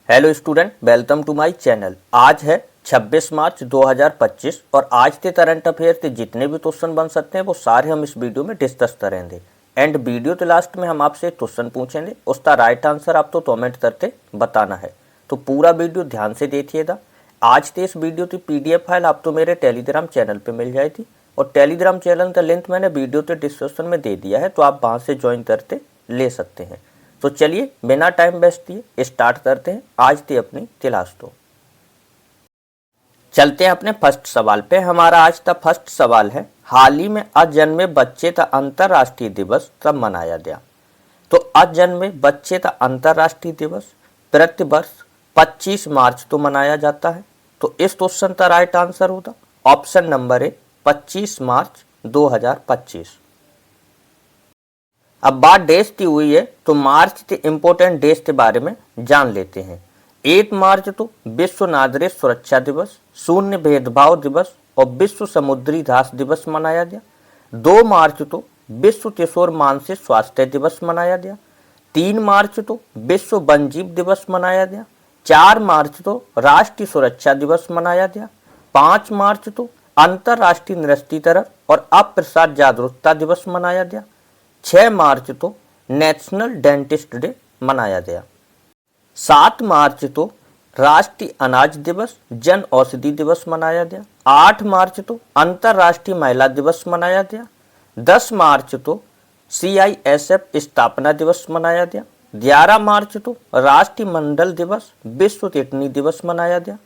Hello student, welcome to my channel. आज है 26 मार्च 2025 और आज के करंट अफेयर से जितने भी क्वेश्चन बन सकते हैं वो सारे हम इस वीडियो में डिस्कस करेंगे। एंड वीडियो के लास्ट में हम आपसे एक क्वेश्चन पूछेंगे, उसका राइट आंसर आपको कमेंट करके बताना है। तो पूरा वीडियो ध्यान से देखिएगा। आज के इस वीडियो की PDF फाइल आपको मेरे टेलीग्राम चैनल पर मिल जाएगी और टेलीग्राम चैनल का लिंक मैंने वीडियो के डिस्क्रिप्शन में दे दिया है, तो आप वहाँ से ज्वाइन करके ले सकते हैं। तो चलिए बिना टाइम वेस्ट किए स्टार्ट करते हैं आज की अपनी क्लास। तो चलते हैं अपने फर्स्ट सवाल पे। हमारा आज का फर्स्ट सवाल है, हाल ही में अजन्मे बच्चे का अंतर्राष्ट्रीय दिवस कब मनाया गया? तो अजन्मे बच्चे का अंतर्राष्ट्रीय दिवस प्रतिवर्ष 25 मार्च को मनाया जाता है। तो इस क्वेश्चन का राइट आंसर होगा ऑप्शन नंबर ए 25 मार्च 2025। अब बात डेज की हुई है तो मार्च के इम्पोर्टेंट डेज के बारे में जान लेते हैं। 1 मार्च तो विश्व नागरिक सुरक्षा दिवस, शून्य भेदभाव दिवस और विश्व समुद्री घास दिवस मनाया गया। 2 मार्च तो विश्व किशोर मानसिक स्वास्थ्य दिवस मनाया गया। 3 मार्च तो विश्व वन्यजीव दिवस मनाया गया। 4 मार्च तो राष्ट्रीय सुरक्षा दिवस मनाया गया। 5 मार्च तो अंतर्राष्ट्रीय निरस्तीकरण और अप्रसार जागरूकता दिवस मनाया गया। 6 मार्च तो नेशनल डेंटिस्ट डे मनाया गया। 7 मार्च तो राष्ट्रीय अनाज दिवस, जन औषधि दिवस मनाया गया। 8 मार्च तो अंतर्राष्ट्रीय महिला दिवस मनाया गया। 10 मार्च तो CISF स्थापना दिवस मनाया गया। 11 मार्च तो राष्ट्रीय मंडल दिवस, विश्व किडनी दिवस मनाया गया।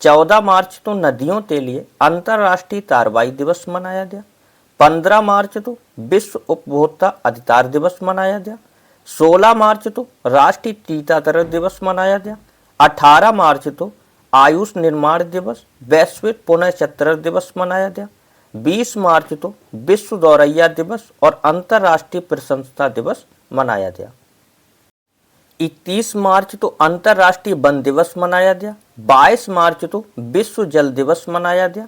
14 मार्च तो नदियों के लिए अंतर्राष्ट्रीय कार्रवाई दिवस मनाया गया। 15 मार्च तो विश्व उपभोक्ता अधिकार दिवस मनाया गया। 16 मार्च तो राष्ट्रीय टीकाकरण दिवस मनाया गया। 18 मार्च तो आयुष निर्माण दिवस, वैश्विक पुनर्चक्रण दिवस मनाया गया। 20 मार्च तो विश्व गौरैया दिवस और अंतर्राष्ट्रीय प्रशंसा दिवस मनाया गया। 31 मार्च तो अंतर्राष्ट्रीय वन दिवस मनाया गया। 22 मार्च तो विश्व जल दिवस मनाया गया।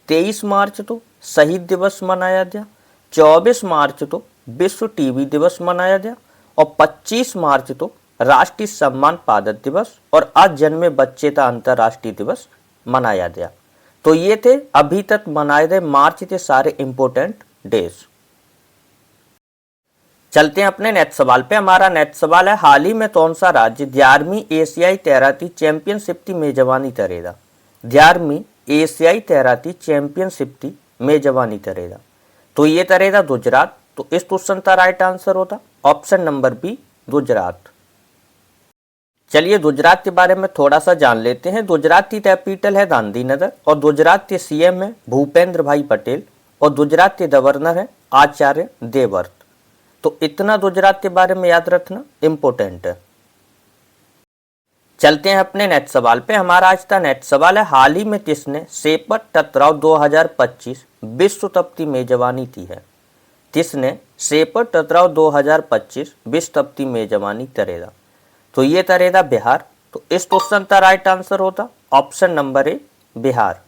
23 मार्च तो शहीद दिवस मनाया गया। 24 मार्च तो विश्व टीबी दिवस मनाया गया और 25 मार्च तो राष्ट्रीय सम्मान पादक दिवस और अजन्मे बच्चे का अंतर्राष्ट्रीय दिवस मनाया गया। तो ये थे अभी तक मनाए गए मार्च के सारे इंपोर्टेंट डेज। चलते हैं अपने नेक्स्ट सवाल पे। हमारा नेक्स्ट सवाल है, हाल ही में कौन सा राज्य 11वीं एशियाई तैराकी चैंपियनशिप की मेजबानी करेगा? 11वीं एशियाई तैराकी चैंपियनशिप की मेजबानी करेगा। तो ये करेगा गुजरात। तो इस क्वेश्चन का राइट आंसर होता ऑप्शन नंबर बी गुजरात। चलिए गुजरात के बारे में थोड़ा सा जान लेते हैं। गुजरात की कैपिटल है गांधीनगर और गुजरात के CM है भूपेंद्र भाई पटेल और गुजरात के गवर्नर है आचार्य देवव्रत। तो इतना गुजरात के बारे में याद रखना इंपॉर्टेंट है। चलते हैं अपने नेक्स्ट सवाल पे। हमारा आज का नेक्स्ट सवाल है, हाल ही में किसने सेपट टकराव 2025 विश्व कप की मेजबानी की है? किसने सेपट टकराव 2025 विश्व कप की मेजबानी करेगा? तो ये करेगा बिहार। तो इस क्वेश्चन का राइट आंसर होता ऑप्शन नंबर ए बिहार।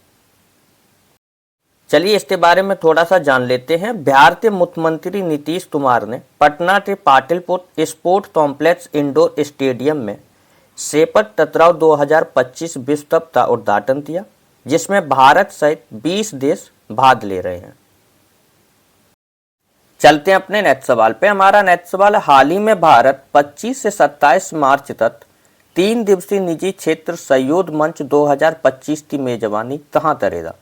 चलिए इसके बारे में थोड़ा सा जान लेते हैं। बिहार के मुख्यमंत्री नीतीश कुमार ने पटना के Pataliputra sport complex indoor stadium में सेपट टकराव 2025 विश्व कप का उद्घाटन किया, जिसमें भारत सहित 20 देश भाग ले रहे हैं। चलते हैं अपने नेक्स्ट सवाल पे। हमारा नेक्स्ट सवाल है, हाल ही में भारत 25 से 27 मार्च तक 3 दिवसीय निजी क्षेत्र सहयोग मंच 2025 की मेजबानी कहां करेगा?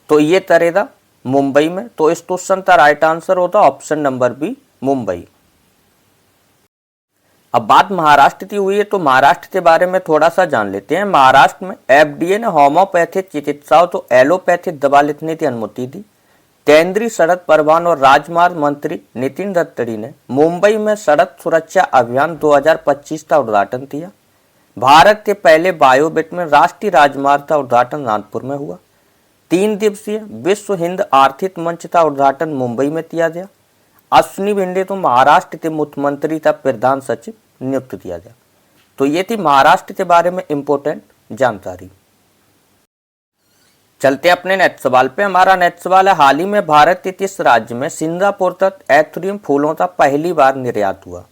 तो ये करेगा मुंबई में। तो इस क्वेश्चन का राइट आंसर होता ऑप्शन नंबर बी मुंबई। अब बात महाराष्ट्र की हुई है तो महाराष्ट्र के बारे में थोड़ा सा जान लेते हैं। महाराष्ट्र में FDA ने होम्योपैथिक चिकित्साओं तो एलोपैथिक दवा लिखने की अनुमति दी। केंद्रीय सड़क परिवहन और राजमार्ग मंत्री नितिन गडकरी ने मुंबई में सड़क सुरक्षा अभियान 2025 का उद्घाटन किया। भारत के पहले बायोबिट में राष्ट्रीय राजमार्ग का उद्घाटन नागपुर में हुआ। 3 दिवसीय विश्व हिंद आर्थिक मंच का उद्घाटन मुंबई में किया गया। अश्विनी भिंडे तो महाराष्ट्र के मुख्यमंत्री का प्रधान सचिव नियुक्त किया गया। तो ये थी महाराष्ट्र के बारे में इंपोर्टेंट जानकारी। चलते अपने नेक्स्ट सवाल पे। हमारा नेक्स्ट सवाल है, हाल ही में भारत के किस राज्य में सिंगापुर तक एथेरियम फूलों का पहली बार निर्यात हुआ?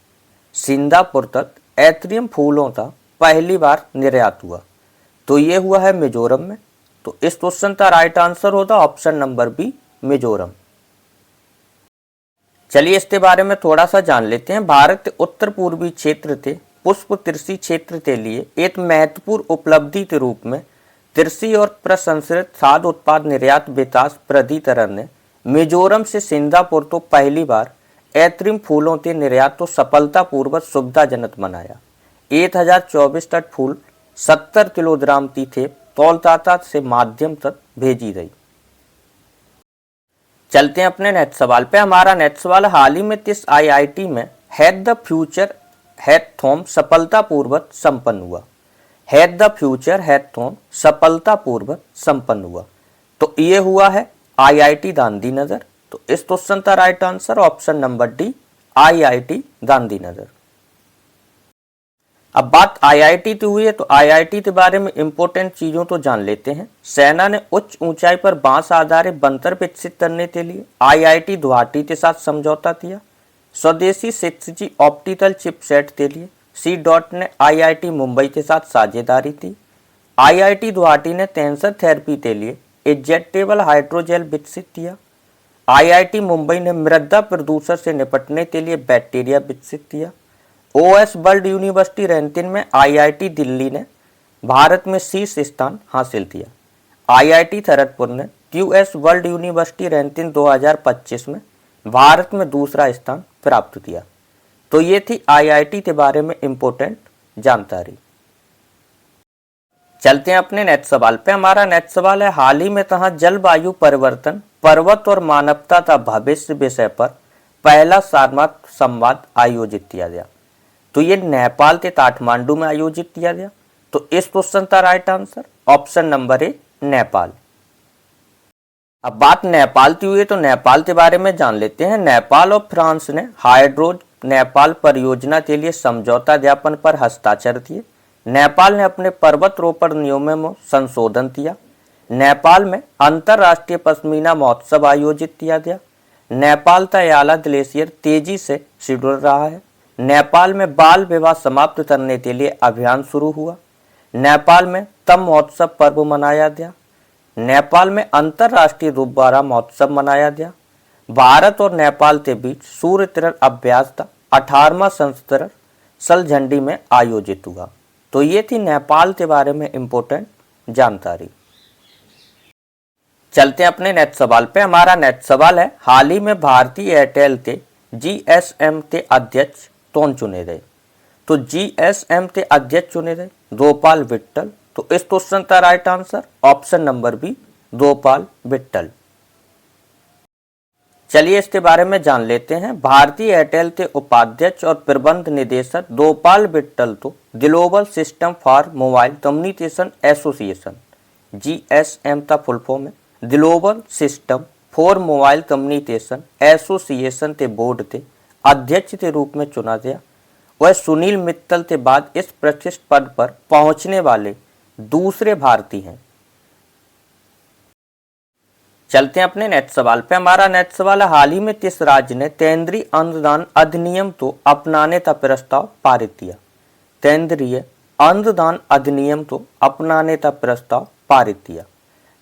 सिंगापुर तक एथेरियम फूलों का पहली बार निर्यात हुआ? तो ये हुआ है मिजोरम में। तो इस क्वेश्चन का राइट आंसर होता ऑप्शन नंबर बी, मिजोरम। चलिए इसके बारे में थोड़ा सा जान लेते हैं। भारत के उत्तर पूर्वी क्षेत्र के पुष्प कृषि क्षेत्र के लिए एक महत्वपूर्ण उपलब्धि के रूप में कृषि और प्रसंस्कृत खाद्य उत्पाद निर्यात विकास प्राधिकरण ने मिजोरम से सिंगापुर तो पहली बार कृत्रिम फूलों के निर्यात को सफलतापूर्वक सुविधाजनक बनाया। 1024 टन फूल 70 किलोग्राम की थे कोलकाता से माध्यम तक भेजी गई। चलते हैं अपने नेक्स्ट सवाल पे। हमारा नेक्स्ट सवाल, हाल ही में किस आईआईटी में हैक द फ्यूचर हैकाथॉन सफलतापूर्वक संपन्न हुआ? हैक द फ्यूचर हैकाथॉन सफलतापूर्वक संपन्न हुआ। तो ये हुआ है आईआईटी गांधीनगर। तो इस क्वेश्चन का right answer option number D, IIT Gandhinagar. अब बात आईआईटी की हुई है तो आईआईटी के बारे में इंपॉर्टेंट चीजों तो जान लेते हैं। सेना ने उच्च ऊंचाई पर बांस आधारित बंकर विकसित करने के लिए आईआईटी गुवाहाटी के साथ समझौता किया। स्वदेशी 6G ऑप्टिकल चिपसेट के लिए सी डॉट ने आईआईटी मुंबई के साथ साझेदारी की। आईआईटी गुवाहाटी ने कैंसर थेरेपी के लिए इंजेक्टेबल हाइड्रोजेल विकसित किया। आईआईटी मुंबई ने मृदा प्रदूषण से निपटने के लिए बैक्टीरिया विकसित किया। ओएस वर्ल्ड यूनिवर्सिटी रैंकिंग में आईआईटी दिल्ली ने भारत में शीर्ष स्थान हासिल किया। आईआईटी खड़गपुर ने क्यूएस वर्ल्ड यूनिवर्सिटी रैंकिंग 2025 में भारत में दूसरा स्थान प्राप्त किया। तो ये थी आईआईटी के बारे में इंपॉर्टेंट जानकारी। चलते हैं अपने नेक्स्ट सवाल पे। हमारा नेक्स्ट सवाल है, हाल ही में कहाँ जलवायु परिवर्तन, पर्वत और मानवता का भविष्य विषय पर पहला सार्वमत संवाद आयोजित किया गया? तो ये नेपाल के काठमांडू में आयोजित किया गया। तो इस क्वेश्चन का राइट आंसर ऑप्शन नंबर ए, नेपाल। अब बात नेपाल की हुई है तो नेपाल के बारे में जान लेते हैं। नेपाल और फ्रांस ने हाइड्रोज नेपाल परियोजना के लिए समझौता ज्ञापन पर हस्ताक्षर किए। नेपाल ने अपने पर्वतारोहण नियमों में संशोधन किया। नेपाल में अंतरराष्ट्रीय पश्मीना महोत्सव आयोजित किया गया। नेपाल का याला ग्लेशियर तेजी से सिकुड़ रहा है। नेपाल में बाल विवाह समाप्त करने के लिए अभियान शुरू हुआ। नेपाल में तम महोत्सव पर्व मनाया गया। नेपाल में अंतरराष्ट्रीय गुब्बारा महोत्सव मनाया गया। भारत और नेपाल के बीच सूर्य किरण अभ्यास का 18वां संस्करण सलझंडी में आयोजित हुआ। तो ये थी नेपाल के बारे में इंपॉर्टेंट जानकारी। चलते हैं अपने नेक्स्ट सवाल पे। हमारा नेक्स्ट सवाल है, हाल ही में भारतीय एयरटेल के जीएसएम के अध्यक्ष कौन चुने गए? तो जीएसएम के अध्यक्ष चुने गए गोपाल विट्टल। तो इस क्वेश्चन का right answer option number B, Gopal Vittal. चलिए इसके बारे में जान लेते हैं। भारतीय एयरटेल के उपाध्यक्ष और प्रबंध निदेशक गोपाल विट्टल तो global system for mobile communication association GSM का फुल फॉर्म है, global system for mobile communication association के बोर्ड के अध्यक्ष के रूप में चुना गया। वह सुनील मित्तल के बाद इस प्रतिष्ठित पद पर पहुंचने वाले दूसरे भारतीय हैं। चलते हैं अपने नेक्स्ट सवाल पे। हमारा नेक्स्ट सवाल है, हाल ही में किस राज्य ने केंद्रीय अनुदान अधिनियम को अपनाने का प्रस्ताव पारित किया? केंद्रीय अनुदान अधिनियम को अपनाने का प्रस्ताव पारित किया।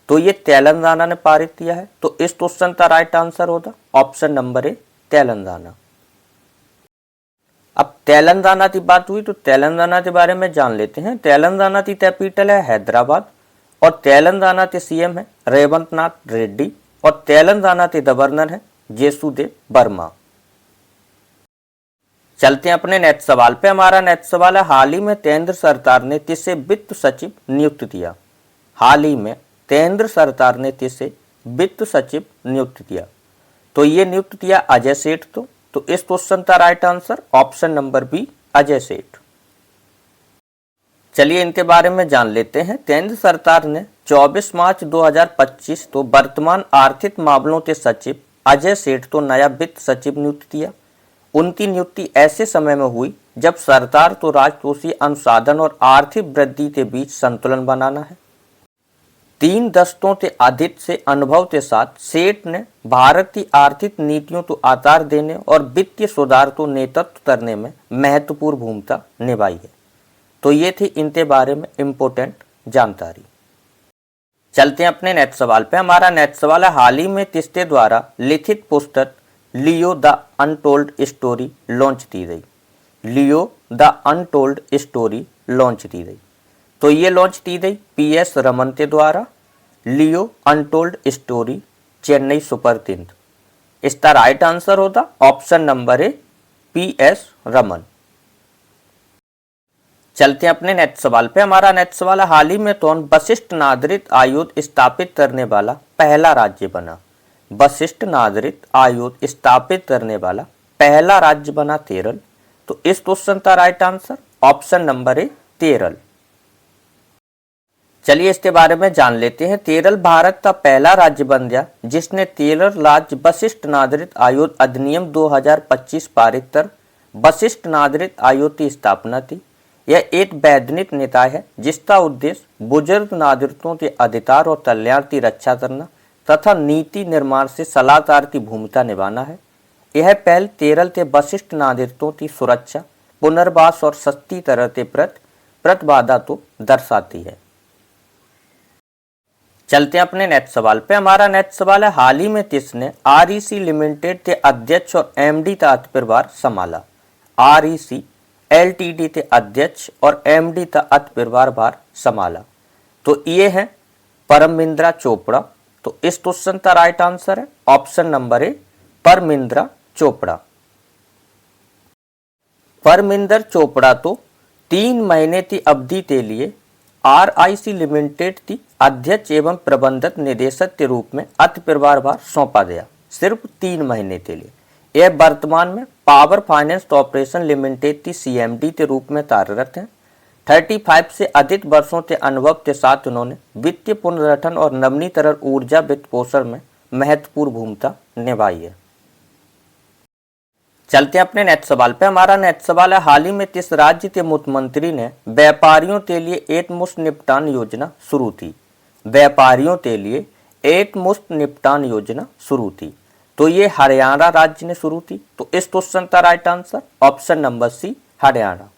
तो ये तेलंगाना ने पारित किया है। तो इस क्वेश्चन का राइट आंसर होगा ऑप्शन नंबर ए, तेलंगाना। अब तेलंगाना की बात हुई तो तेलंगाना के बारे में जान लेते हैं। तेलंगाना की कैपिटल है हैदराबाद और तेलंगाना के सीएम है रेवंत नाथ रेड्डी और तेलंगाना के गवर्नर है जेसुदेव वर्मा। चलते हैं अपने नेक्स्ट सवाल पे। हमारा नेक्स्ट सवाल है, हाल ही में केंद्र सरकार ने किसे वित्त सचिव नियुक्त किया? हाल ही में केंद्र सरकार ने किसे वित्त सचिव नियुक्त किया? तो ये नियुक्त किया अजय सेठ। तो इस क्वेश्चन का right answer option number B, Ajay Seth. चलिए इनके बारे में जान लेते हैं। केंद्र सरकार ने 24 मार्च 2025 तो वर्तमान आर्थिक मामलों के सचिव अजय सेठ को नया वित्त सचिव नियुक्त किया। उनकी नियुक्ति ऐसे समय में हुई जब सरकार को राजकोषीय अनुसाधन और आर्थिक वृद्धि के बीच संतुलन बनाना है। 3 दशकों के अधिक से अनुभव के साथ सेठ ने भारत की आर्थिक नीतियों को आकार देने और वित्तीय सुधार को नेतृत्व करने में महत्वपूर्ण भूमिका निभाई है। तो ये थी इनके बारे में इम्पोर्टेंट जानकारी। चलते हैं अपने नेक्स्ट सवाल पे। हमारा नेक्स्ट सवाल है, हाल ही में किसके द्वारा लिखित पुस्तक Leo the untold story launch की गई? Leo the untold story launch की गई, तो ये लॉन्च की गई PS रमन के द्वारा। Leo untold story Chennai super kings, इसका राइट आंसर होता option number A PS Raman. चलते हैं अपने नेक्स्ट सवाल पे। हमारा नेक्स्ट सवाल है, हाल ही में कौन वशिष्ठ नागरिक आयोग स्थापित करने वाला पहला राज्य बना? वशिष्ठ नागरिक आयोग स्थापित करने वाला पहला राज्य बना केरल, तो इस क्वेश्चन का राइट आंसर ऑप्शन नंबर ए केरल। चलिए इसके बारे में जान लेते हैं। केरल भारत का पहला राज्य बन गया जिसने केरल राज्य वशिष्ठ नागरिक आयोग अधिनियम 2025 पारित कर वशिष्ठ नागरिक आयोग की स्थापना की। यह एक वैधानिक निकाय है जिसका उद्देश्य बुजुर्ग नागरिकों के अधिकार और कल्याण की रक्षा करना तथा नीति निर्माण से सलाहकार की भूमिका निभाना है। यह पहल केरल के वशिष्ठ नागरिकों की सुरक्षा, पुनर्वास और सस्ती तरह के प्रति प्रतिबाधा को दर्शाती है। चलते हैं अपने नेक्स्ट सवाल पे। हमारा नेक्स्ट सवाल है, हाल ही में किसने REC लिमिटेड के अध्यक्ष और MD का अतिप्रभार संभाला? REC LTD के अध्यक्ष और MD का अतिप्रभार भार संभाला, तो ये है परमिंद्रा चोपड़ा। तो इस क्वेश्चन का राइट आंसर है option number A Parminder Chopra. Parminder Chopra तो 3 महीने की अवधि के लिए RIC लिमिटेड की अध्यक्ष एवं प्रबंधक निदेशक के रूप में अतिप्रभार भार सौंपा गया, सिर्फ 3 महीने के लिए। यह वर्तमान में पावर फाइनेंस कॉर्पोरेशन लिमिटेड की CMD के रूप में कार्यरत हैं। 35 से अधिक वर्षों के अनुभव के साथ उन्होंने वित्तीय पुनर्गठन और नवीनीकरण ऊर्जा वित्त पोषण में महत्वपूर्ण भूमिका निभाई है। चलते हैं अपने नेक्स्ट सवाल पे। हमारा नेक्स्ट सवाल है, हाल ही में किस राज्य के मुख्यमंत्री ने व्यापारियों के लिए एकमुश्त निपटान योजना शुरू की? व्यापारियों के लिए एकमुश्त निपटान योजना शुरू की, तो ये हरियाणा राज्य ने शुरू की। तो इस क्वेश्चन का right answer option number C Haryana.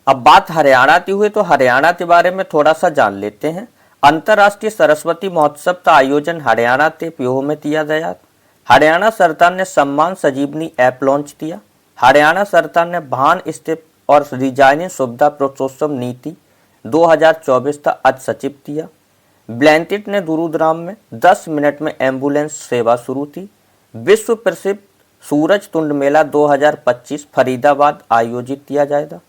अब बात हरियाणा की हुई तो हरियाणा के बारे में थोड़ा सा जान लेते हैं। अंतर्राष्ट्रीय सरस्वती महोत्सव का आयोजन हरियाणा के पीहो में किया गया। हरियाणा सरकार ने सम्मान संजीवनी ऐप लॉन्च किया। हरियाणा सरकार ने वाहन स्थित और डिजाइनिंग सुविधा प्रोत्साहन नीति 2024 का अधिसचिव किया। ब्लैंकेट ने गुरुग्राम में 10 मिनट में एम्बुलेंस सेवा शुरू की। विश्व प्रसिद्ध सूरज कुंड मेला 2025 फरीदाबाद आयोजित किया जाएगा।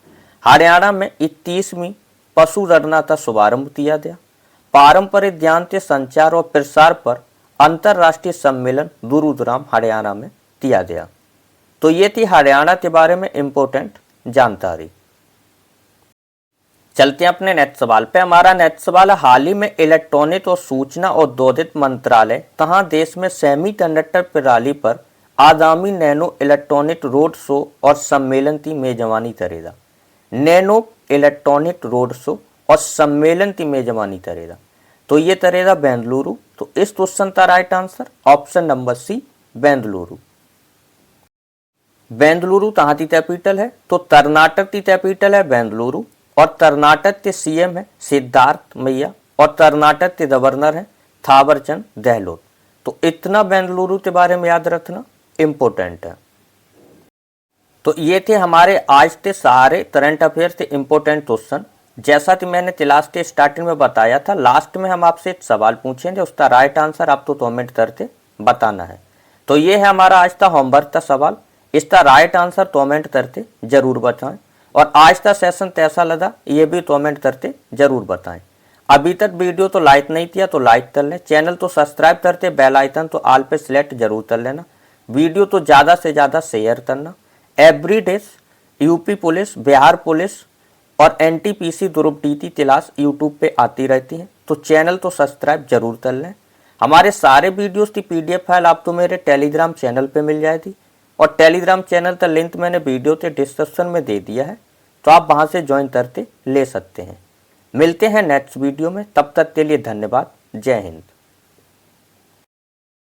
हरियाणा में 31वीं पशु गणना का शुभारंभ किया गया। पारंपरिक ज्ञान के संचार और प्रसार पर अंतर्राष्ट्रीय सम्मेलन गुरुग्राम हरियाणा में किया गया। तो ये थी हरियाणा के बारे में इंपॉर्टेंट जानकारी। चलते हैं अपने नेक्स्ट सवाल पे। हमारा नेक्स्ट सवाल है, हाल ही में इलेक्ट्रॉनिक और सूचना औद्योगिक मंत्रालय कहाँ देश में सेमीकंडक्टर प्रणाली पर आगामी नैनो इलेक्ट्रॉनिक रोड शो और सम्मेलन की मेजबानी करेगा? नैनो इलेक्ट्रॉनिक रोड शो और सम्मेलन की मेजबानी करेगा, तो ये करेगा बेंगलुरु। तो इस क्वेश्चन का right answer option number C Bengaluru. Bengaluru कहाँ की कैपिटल है? तो कर्नाटक की कैपिटल है बेंगलुरु और कर्नाटक के CM है सिद्धार्थ मैया और कर्नाटक के गवर्नर है थावरचंद गहलोत। तो इतना बेंगलुरु के बारे में याद रखना इंपॉर्टेंट है। तो ये थे हमारे आज के सारे करंट अफेयर के इंपॉर्टेंट क्वेश्चन। जैसा कि मैंने क्लास के स्टार्टिंग में बताया था, लास्ट में हम आपसे एक सवाल पूछेंगे, उसका राइट आंसर आपको कमेंट करके बताना है। तो ये है हमारा आज का होमवर्क का सवाल, इसका राइट आंसर कमेंट करके जरूर बताएं। और आज का सेशन कैसा लगा ये भी कमेंट करके जरूर बताएं। अभी तक वीडियो तो लाइक नहीं किया तो लाइक कर लें, चैनल तो सब्सक्राइब करते, बेल आइकन तो ऑल पे सिलेक्ट जरूर कर लेना। वीडियो तो ज़्यादा से ज़्यादा शेयर करना। Everyday UP police, Bihar police और NTPC ग्रुप D की क्लास यूट्यूब पे आती रहती है, तो चैनल तो सब्सक्राइब जरूर कर लें। हमारे सारे वीडियोस की PDF फाइल आपको मेरे टेलीग्राम चैनल पे मिल जाएगी और टेलीग्राम चैनल का लिंक मैंने वीडियो के डिस्क्रिप्शन में दे दिया है, तो आप वहां से ज्वाइन करके ले सकते हैं। मिलते हैं नेक्स्ट वीडियो में, तब तक के लिए धन्यवाद। जय हिंद।